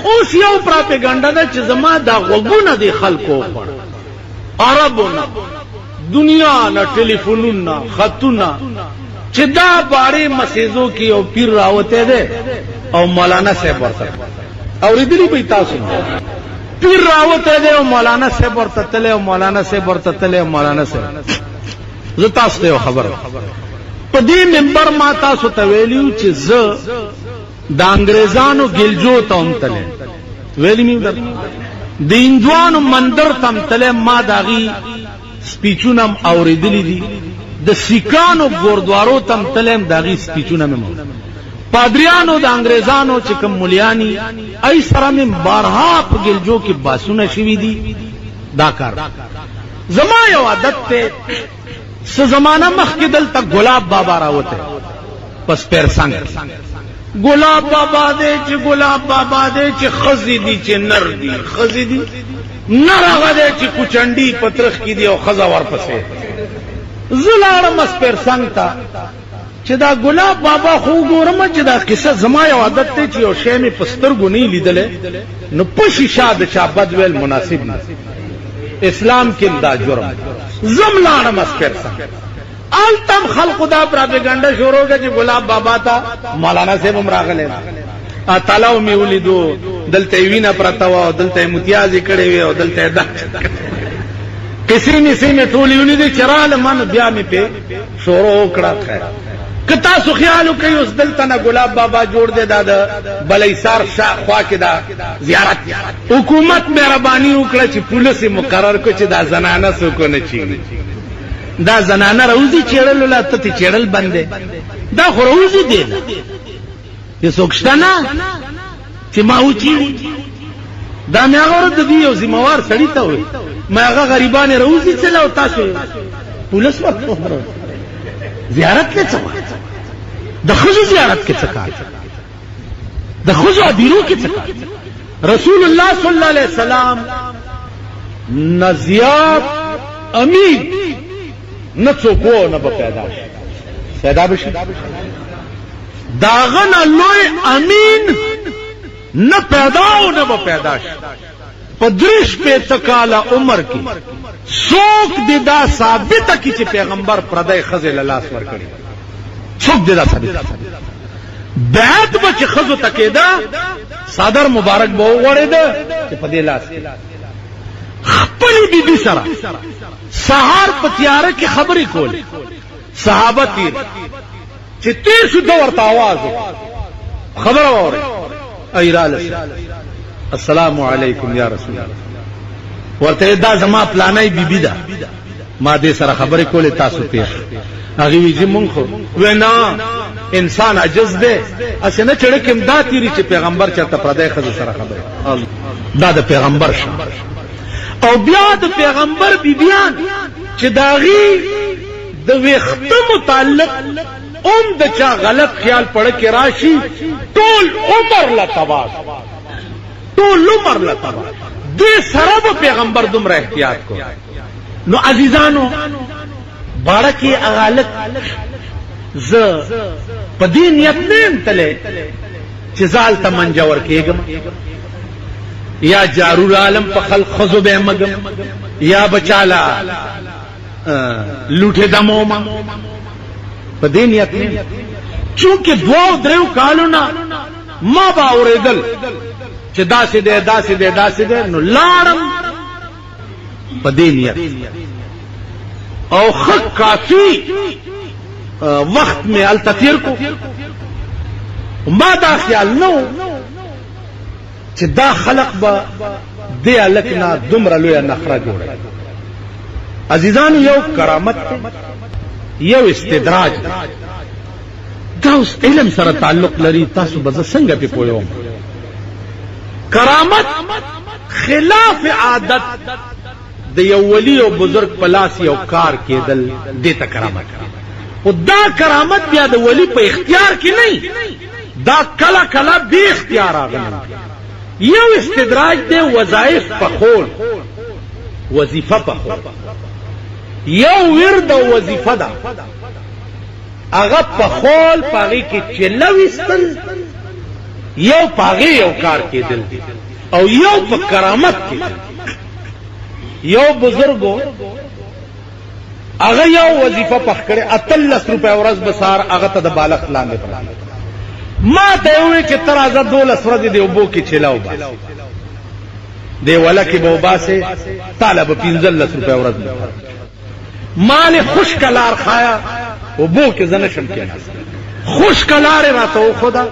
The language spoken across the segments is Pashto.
اوس یو پراپګاندا ده چې زما دا غوګونه دي خلکو خور عربونه دنیا نه ټلیفونونه خطونه چې دا باره مسیزو کې او پیر راوته ده او مولانا صاحب ورته اوریدلی به تاسو پیر راوته ده او مولانا صاحب ورته تله او مولانا صاحب ورته تله او مولانا صاحب زه تاسو ته خبر په دې منبر ما تاسو ته ویلیو چې زه د انګريزانو ګلجو ته هم تله ویلی مې د هندوانو مندر ته هم تله ما داغي سپیچونم اوریدلی دي د سیکانو ګوردوارو تم تلم داغي سپیچونه مې پادریانو د انګريزانو چې کوم مليانی ای سره مې بارها په ګلجو کې باسونه شوي دي دا کار زما یو عادت ته س زمانہ مخکې دلته ګلاب بابا راوته پس پیر څنګه ګلاب بابا دې چې ګلاب بابا دې چې خزي دي چې نر دي خزي دي نر هغه دې چې کوچنډي پترخ کې دي او خزا ورپسې زلار مسپر څنګه چې دا ګلاب بابا خو ګورم چې دا قصه زما یو عادت ته چې یو شی می پسترګو نه لیدل نو پشي شاد چا بدویل مناسب نه اسلام کې دا جرم زملان مسپر څنګه التم خلق دا پراپګاندا شروع کړي چې ګلاب بابا تا مولانا صاحب مراغله اتالاو می ولیدو دلته وینا پرتاو دلته امتیازي کړي وي او دلته دا کسی میں ټولیونی دي چرال من بیا می په شروع کړه خیر کتا سو خیالو کوي اوس دلته نه ګلاب بابا جوړ دے دا بلیسار شاه خوا کې دا زیارت حکومت مهرباني وکړه چې پولیس مقرر کو چې دا زنانه سو کو نه چی دا زنانه روزي چیرل لا ته چیرل بندې دا خو روزي دی یې سوکشتنه چې ما وچی دا مې هغه ورته دی یو ذمہوار سړی ته وي ما هغه غریبانه روزي چلا او تاسو پولیس ورته زیارت کې څه د خزو زیارت کې څه کار د خزو ادیرو کې څه کار رسول الله صلی الله علیه وسلم نزیات امین نه څوک نه پیدا شي پیدا بشي داغه لوی امین نه پیدا او نه پیدا شي پدریش په تکاله عمر کې څوک دې دا ثابت کی چې پیغمبر پردای خزل الله سور کړی څوک دې دا ثابت بعد به خزو تکیدا صدر مبارک به وړید چې په دې لاس خپل بیبي سره سحر په تیار کې خبرې کول صحابه تیر چې تیر شو د ورته आवाज خبر اوري ایراله السلام علیکم یا رسول الله ورته دا زما پلانای بیبي دا ما دې سره خبرې کولې تاسو پیښ هغه ویږي مونږ وینا انسان عجز دی اسنه چړې کوم دا تیری چې پیغمبر چرته پردای خزه سره خبرې دا د پیغمبر شو او بیا د پیغمبر بیبيان چې داغي د وخت متعلق د چا غلط خیال پړ کې راشي ټول عمر لا تباہ ټول عمر لا تباہ دې سره پیغمبر دومره احتیاط کو نو عزیزانو بارکی اغالت ز پدې نیت نه تله چې زال ته منجور کېګم یا جارور عالم په خلق خزو به مګم یا بچالا لوټه دمو ما پدې نیت نه چونکه دوه درو کالونه ما با اوریدل چې داسې ده نو لارم پدې نیت او خط کافی وقت میں التطیر کو ما دا خیال نو چې دا خلق با دی الکنا دمر لوی نخره جوړه عزیزان یو کرامت یو استدراج دا اوس علم سره تعلق لري تاسو به څنګه په پوهیږئ کرامت خلاف عادت د یو ولی او بزرگ پلاس یو کار کېدل دته کرامت او دا کرامت بیا د ولی په اختیار کې نه دا کلا کلا به اختیار راغلی یو استدراج دی وظایف په خول وظیفه په خول یو ورد او وظیفه ده هغه په خول پاره کې چلويستل یو پاغه یو کار کېدل او یو په کرامت کېدل. یو بزرګو هغه یو وظیفه پخ کړي 13 روپے ورځ بسار هغه ته د بالغ لاندې پراله. ما ته وې چې تر ازه 12 ورځې دی وبو کې چلاو بس دی ولکه بو باسه طالب 15 روپے ورځ مال خوش کلار خایا وبو کې زنه شم کېناس خوش کلار راته خدا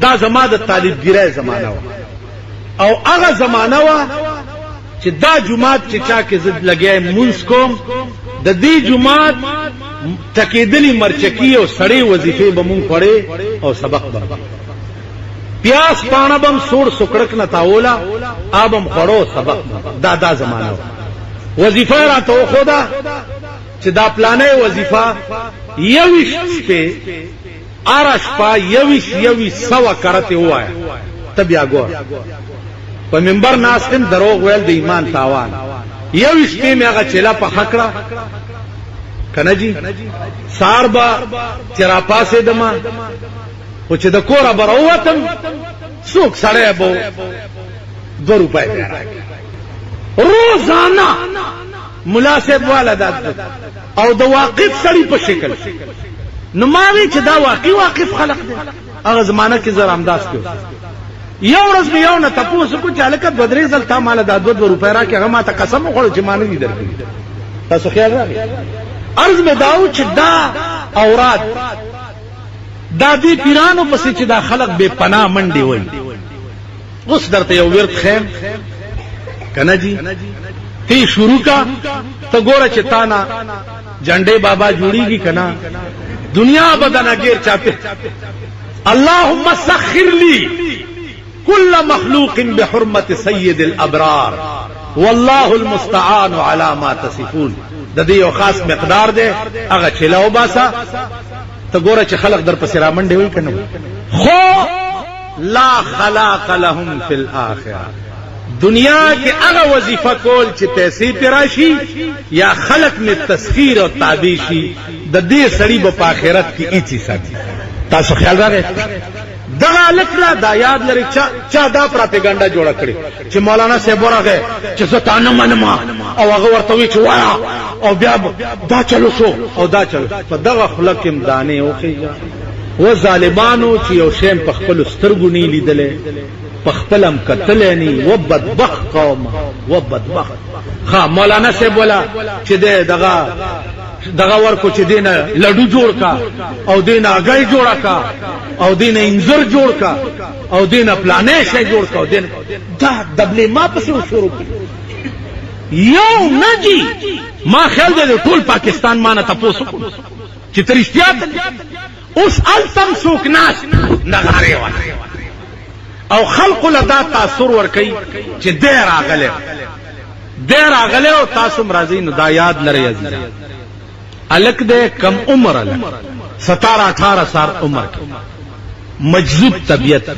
دا زما د طالبګری زمانہ و او هغه زمانہ و چې دا جمعات چې چا کې زد لګیا مونږ کوم د دې جمعات تکیدلی مرچکی او سړی وظیفه به مونږ پړې او سبق به پیاس پانا بم سوړ سکړک نه تاولا ابم خړو سبق دا زمانہ وظیفه راته خدا چې دا پلانې وظیفه یوش په آرش پا یوش سوا کرته وایا تبیا ګور په منبر ناستم دروغ ویل د ایمان تاوان یوش په میغه چلا په حقړه کنه جی سار با چرا پاسه دما او چې د کوره بروتم څوک سړی بو 2 روپے روزانه مناسب والا داد او د واقف سړی په شکل نو ماوی چې دا واقف خلق دی هغه زمانہ کې زر امداز کړو یو ورځ یو نه تاسو کو چالک د درې ځل تا مال د 2 روپے را کې هغه ما ته قسم وخوړ چې مانو دي درکړي تاسو خیال راغی عرض به داو چې دا اوراد دا دې پیرانو پسې چې دا خلق بے پناه منډي وای اوس درته یو ورت خیم کنه جی تی شروع کا ته ګوره چې تانا جنډې بابا جوړیږي کنا دنیا بدن غیر چاته اللهم سخر لي كل مخلوق بحرمه سيد الابرار والله المستعان على ما تصفون د دې یو خاص مقدار ده هغه چلاو باسا ته ګوره چې خلق در پسې را منډي وای کنه خو لا خلاق لهم فی الاخره دنیا کې هغه وظیفه کول چې پیسې تراشي یا خلق می تسخیر او تابع شي د دې سړي په آخرت کې ایڅ ساتي تاسو خیال راغی دغه لکړه دا یاد لري چا دا پروپاګاندا جوړه کړي چې مولانا صاحب ورغه چې زه تانه منم او هغه ورته وی چې وایا او بیا دا چلو شو او دا چلو په دغه خلق امدانه او خيجا و ظالمانو چې یو شیم په خپل سترګو نه لیدلې په خپلم کتلنی و بدبخت قوم و بدبخت ها مولانا صاحب ولا چې دغه ورکو چې دینه لډو جوړ کا او دینه اگای جوړا کا او دینه انځر جوړ کا او دینه پلانې شې جوړ کا او دینه دا دبلې ما پسې شروع یو نجی ما خیال دی ټول پاکستان ما نه تاسو چې ترشتیا اوس التم سوک ناس نغاره و او خلق لدا تاثر ور کوي چې دیر اغله او تاسو مرضی نو دا یاد لري عزیز الک دې کم عمر الک 17-18 سال عمر مجذوب طبیعت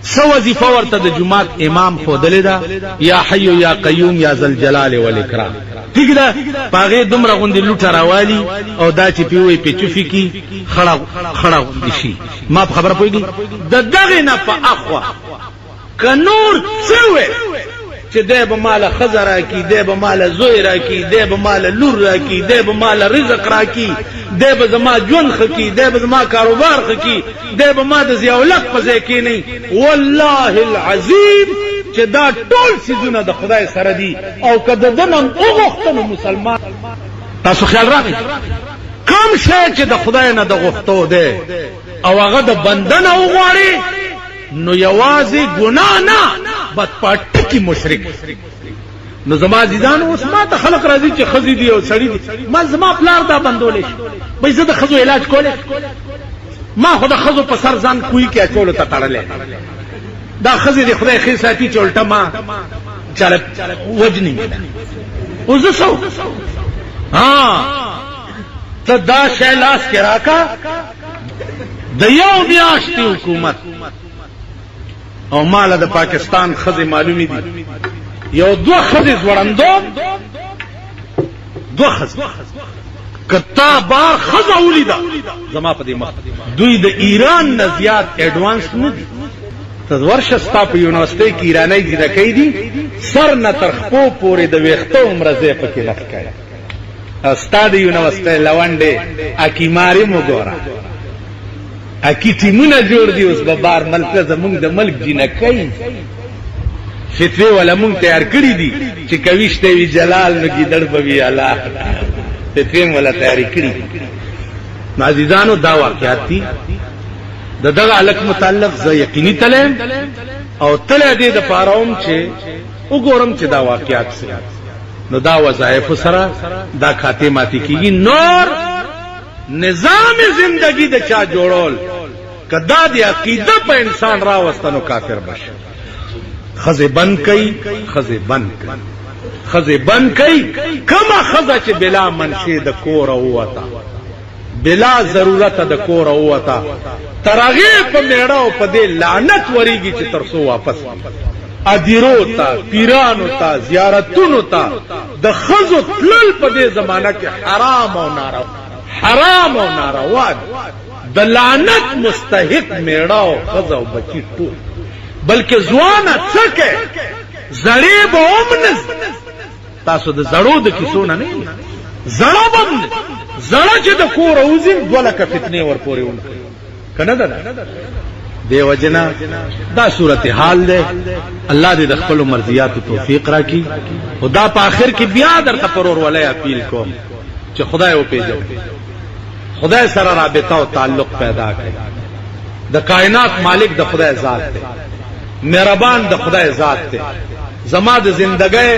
سو وظیفه ورته د جمعات امام خودلې دا یا حی یا قیوم یا ذل جلال والاکرام ٹھیک ده پاغه دومره غوندي لوټه راوالي او دا چې پیوي پچوفي کی خړه غوندي شي ما خبره پويږي د دغه نه په اخوا کنور څوې چې دې به مال خزر کی دې به مال زوی را کی دې به مال لور را کی دې به مال رزق را کی دې به زما جون خکی دې به زما کاروبار خکی دې به ما د زیاولت پځې کی نه والله العظیم چې دا ټول سيزونه د خدای سره دي او کده دنن اوغختنه مسلمان تاسو خیال راغی کوم شی چې د خدای نه د غختو ده او هغه د بندنه وغواړي نو یوازې ګناه نه بد پټ کی مشرک نو زما عزیزان اوس ما ته خلق راځي چې خزي دي او سړی دي ما زما پلار دا بندولې شي به زه د خزو علاج کولې ما خو د خزو په سر ځان کوی کې اچول ته تړلې دا خزي دي خدای خیر ساتي چې الټا ما چاله وجنی او زه سو ته دا شیلاس کې راکا د یو میاشتې حکومت او مال د پاکستان خزي معلومي دي یو دو خزي زوړندو دو خزي کتا بار خزا ولیدا زما په دې مخ دوی د ایران نه زیات اډوانس نه دي ته ورشستا په یونیورسيټي کې ایرانی جنکۍ دي سر نه تر خپو پورې د ویښتو عمره ځای پکې لښکای استاد یونیورسيټي لونډه اکیماری مو ګورا اکی ټیمونه جوړ دي اوس به بار ملک زمونږ د ملک جنکۍ فتوی ولا مونږ تیار کړی دي چې کويشته وی جلال نو ګیدړ به وی الله فتوی ولا تیاری کړی عزیزانو دا واقعات دي دغه الک متعلق زه یقیني تلم او تل دې د پاروم چې وګورم چې دا واقعات سره نو دا وظایف سره دا خاتماتی کیږي نور نظام زندگی د چا جوړول کدا دی عقیده په انسان را وستنو کافر بشه خزه بند کئ خزه بند کئ خزه بند کئ کما خزه چې بلا منشي د کور اوتا بلا ضرورت د کور اوتا ترغه په میړه په دې لعنت وریږي چې ترسو واپس ادیرو تا پیرانو تا زیارتونو تا د خزو تلل په دې زمانہ کې حرام او ناروا حرام او ناروا د لعنت مستحق میړه او خزو بچی ټول بلکې ځوانه څکه زړې به اومنس تاسو د زړو د کیسو نه زړه بند زړه چې د کور اوزین دولکه فتنه ور پورې ون کنه ده دیو جنا دا صورت حال ده الله دې د خپل مرضیات توفیق راکړي خدا په اخر کې بیا درته پرور ولای اپیل کوم چې خدای او پیژنه خدای سره رابطه او تعلق پیدا کړي د کائنات مالک د خدای ذات دی مهربان د خدای ذات دی زما د زندګۍ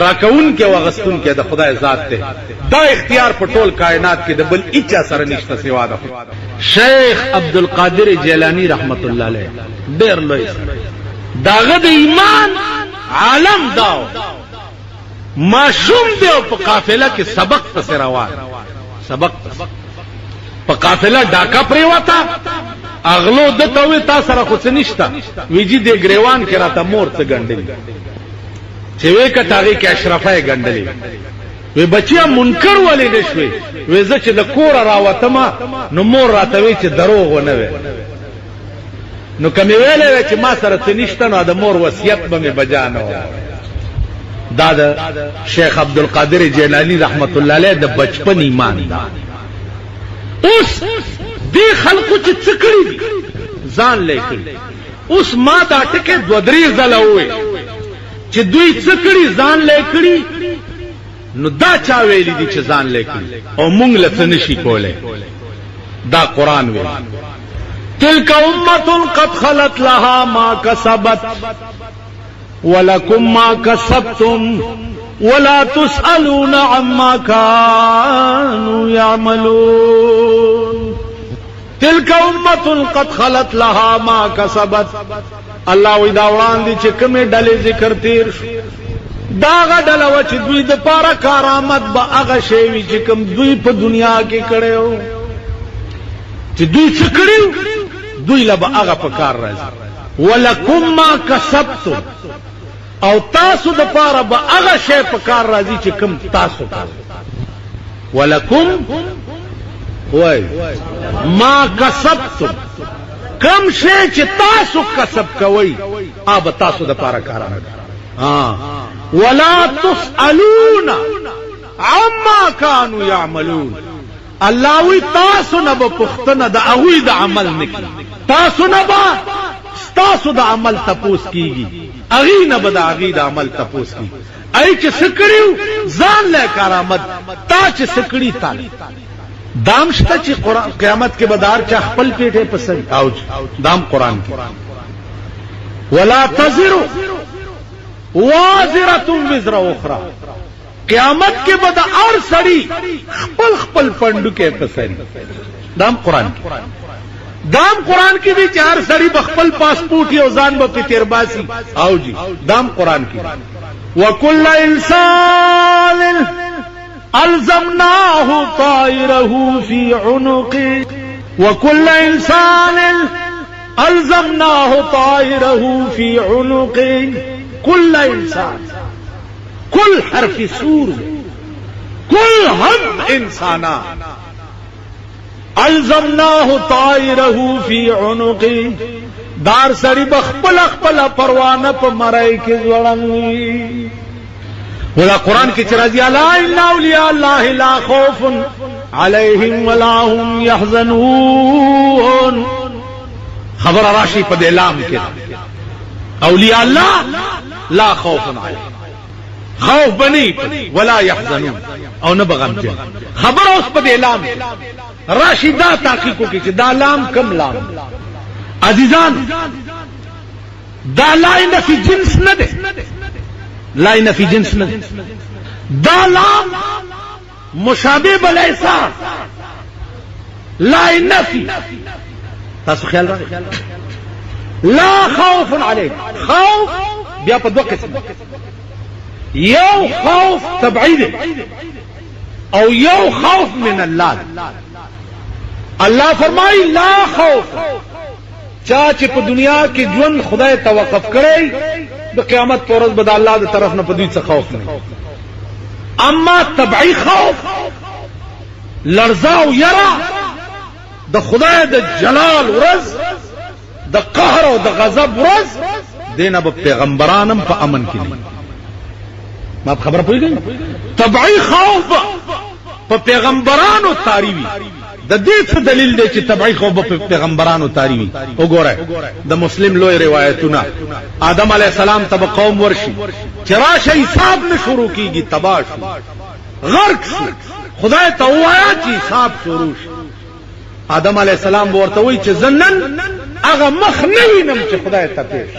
راکون کې وغستون کې د خدای ذات دی دا اختیار په ټول کائنات کې د بل اچا سره نشته سوا د شیخ عبد القادر جیلانی رحمت الله علیه ډېر لوی داغه د ایمان عالم داو معصوم دی په قافله کې سبق پس روان سبق په قافله ډاکا پریوتا اغلو د توې تا سره خو څه نشته ویجی د ګریوان کې راته مور څه ګنډلې چې وې کټاغي کې اشرفه ګنډلې وې بچیا منکر ولې نشوي وې زه چې د کور راوتم نو مور راته وی چې دروغ ونه وي نو کوم ویلې چې ما سره څه نشته نو د مور وصیت به مې بجانه دا د شیخ عبد القادر جیلانی رحمت الله علیه د بچپن ایمان دا اوس دی خلقو چې څکړي ځان لیکل اوس ما دا ټکه دو درې ځله وې چې دوی څکړي ځان لیکړي نو دا چا ویلي دي چې ځان لیکړي او مونږ له څه نشي کولای دا قران ویل تلک امه قد خلت لها ما کسبت ولکم ما کسبتم ولا تسألون عما كانوا يعملون تلك امه قد خلت لها ما كسبت الله وی دا وړاندې چې کومه ډلې ذکر تیر دا غډل و چې دوی د پاره کرامت به هغه شی وی چې کوم دوی په دنیا کې کړو چې دوی څه کړو دوی له به هغه په کار راځي ولکم ما کسبتم او تاسو د پاره به هغه شی په کار راځي چې کوم تاسو کړو ولکم وای ما کسبتم کم شی چې تاسو کسب کوي اب تاسو د پاره کار نه ولا تسألون عما كانوا يعملون الله وی تاسو نه په پختنه د اوی د عمل نکي تاسو نه با تاسو د عمل تپوس کیږي اغي نه به د اغي د عمل تپوس کیږي ای چې سکړیو ځان له کرامت تا چې سکړی تا دام شته چې قیامت کې بدار چا خپل پیټه پسند او دام قران کې ولا تزر وازره وزر اخرى قیامت کې بد اور سړی خپل خپل پندو کې پسند دام قران کې دام قران کې دي چار سړی بخپل پاسپورت یو ځان به تیر باسي او جی دام قران کې وکل انسان الزمناه طائره في عنقه وكل انسان الزمناه طائره في عنقه كل انسان كل حرف سور كل هم انسانا الزمناه طائره في عنقه دار سړی بخپل خپل پروانه په مړای کې ځوړنوي ولا قران کې چې راځي الا ان اولیاء الله لا خوف علیهم ولا هم يحزنون خبر راشي په اعلان کې اولیاء الله لا خوف علیهم خوف بنی ولا يحزنون او نه بغمجن خبر اوس په اعلان راشي دا تحقیق کې چې دا لام کم لام عزیزان دا لا فی جنس نه ده لا فی جنس نه ده دا لام مشابه بالاحسان لا نفی تاسو خیال راغی لا خوف علیک خوف بیا په دوه قسم یو خوف طبعی ده او یو خوف من الله الله فرمای لا خوف چا چې په دنیا کې ژوند خدای توقف کړي د قیامت پر ورځ به د الله د طرف نه په دوی څه خوف نه اما طبعی خوف لرزا او یرا د خدای د جلال ورځ د قهر او د غضب ورځ دینه به پیغمبرانم په امن کې نه ما خبره پوهیږئ طبعی خوف په پیغمبرانو تاریوي د دې څه دلیل دی چې طبعی خوف په پیغمبرانو تاریوي وګوره د مسلم لوی روایتونه آدم علی السلام ته قوم ورشي چې راشه حساب نه شروع کیږي تباہ شي غرق شي خدای ته وایا چې حساب شروع شي آدم علی السلام ورته وایي چې زنن هغه مخ نه وینم چې خدای ته پیش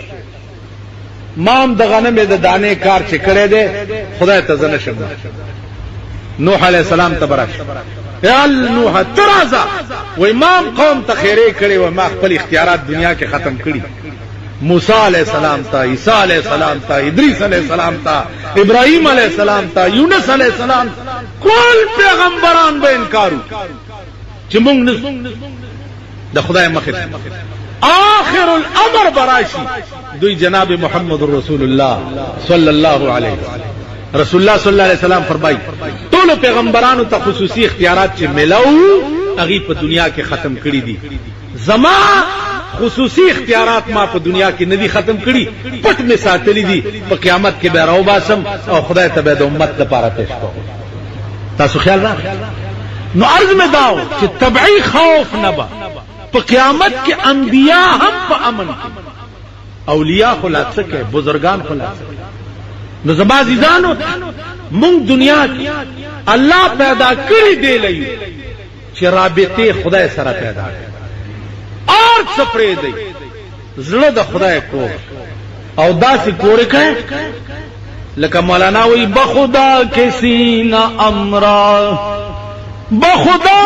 مام د غنمه د دانه کار چې کړی دی خدای ته زنه شم نوح علیہ السلام تبرک یا نوح ترازا و امام قوم ته خیره کړي و ما خپل اختیارات دنیا کې ختم کړي موسی علیہ السلام تا عیسی علیہ السلام تا ادریس علیہ السلام تا ابراہیم علیہ السلام تا یونس علیہ السلام کل پیغمبران به انکارو چې موږ د خدای مخه آخر الامر براشي دوی جناب محمد رسول الله صلی الله علیه رسول الله صلی الله علیه وسلم فرمایي ټول پیغمبرانو ته خصوصي اختیارات چې ملو هغه په دنیا کې ختم کړی دي زما خصوصي اختیارات ما په دنیا کې ندي ختم کړی پټ می ساتلی دي په قیامت کې به راو باسم او خدای ته به د امت لپاره پیش کوم تاسو خیال راغی نو عرض می داو چې طبعی خوف نبا په قیامت کې انبیاء هم په امن کې اولیاء خلاص کې بزرگان خلاص نو زما عزیزانو مونږ دنیا کې الله پیدا کړی دی لای چې رابطه خدای سره پیدا کړي اور څپړې دی زړه د خدای کو او داسې کوړه کوي لکه مولانا وی بخدا کسی نہ امرا بخدا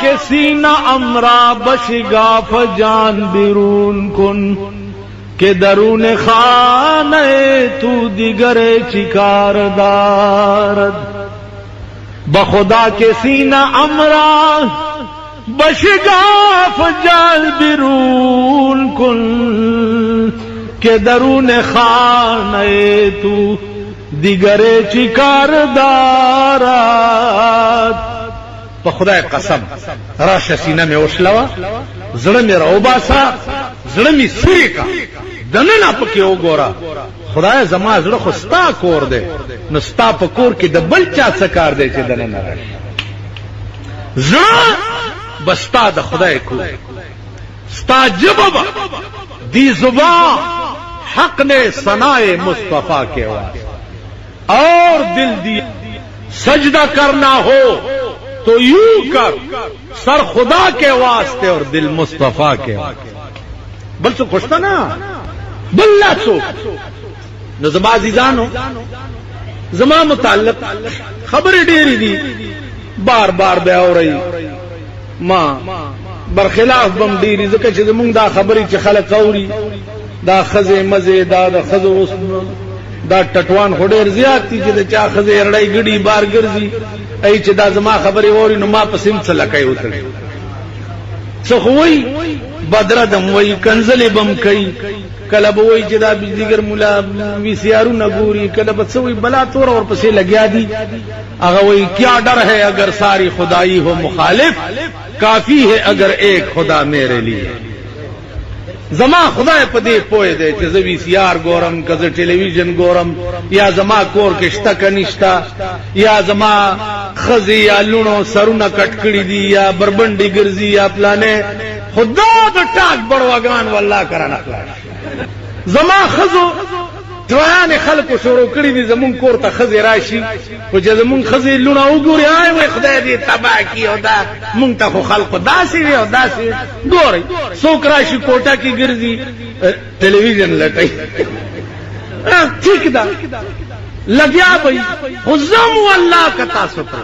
کسی نہ امرا بشگاف جان بیرون کن کہ درون خانه تو دیگر چکار دارد بخدا کسی نہ امرا بشگاف جان بیرون کن کہ درون خانه تو دیگر چکار دارد په خدای قسم راشه سینه مې وشلوه زړه مې راوباسه زړه مې سری کا دننه پکې وګوره خدای زما زړه خو ستا کور دی نو ستا په کور کې د بل چا څه کار دی چې دننه راشي زړه بستا د خدای کور ستا جبه دی زبان حق نے ثنائے مصطفیٰ کے واسطے اور دل دی سجدہ کرنا ہو تو یوں کر سر خدا کے واسطے اور دل مصطفیٰ کے واسطے بل سو خوشتا نا بلّہ سو نو زما عزیزانو زما متعلق خبر ډېری دي بار بار بیا اوري ما برخلاف بم ډېری ځکه چې زمونږ دا خبرې چې خلک اوري دا خزه مزه دا د خزه اوس دا ټټوان هډیر زیات دي چې د چا خزه رړای ګډي بار ګرځي ای چې دا زما خبرې ووري نو ما پسیم څه لکای وتړي څه خوې بدر دم وای کنزلې بم کوي کله به وای چې دا بجلیګر مولا وی سیارو نګوري کله به څه وای بلا تور اور پسې لګیا دي هغه وای کیا ڈر ہے اگر ساری خدائی ہو مخالف کافی ہے اگر ایک خدا میرے لیے زما خدای په دې پوهه دی چې زه وی سی آر ګورم که زه ټلویزیون ګورم یا زما کور کې شته که نشته یا زما ښځې یا لوڼو سرونه کټ کړي دي یا بربنډې ګرځي یا پلانې خدا د ټاک بړواګان والله کرانه خلاص زما ښځو ټویانې خلکو شروع کړي دي زمونږ کور ته ښځې راشي خو چې زمونږ ښځې لوڼه وګوري آی وای خدای دې تباه کړي او دا مونږ ته خو خلکو داسې وي او داسې وي ګورئ څوک راشي کوټه کې ګرځي ټلویزیون لټوي ٹھیک ده لګیا به خو زم والله که تاسو ته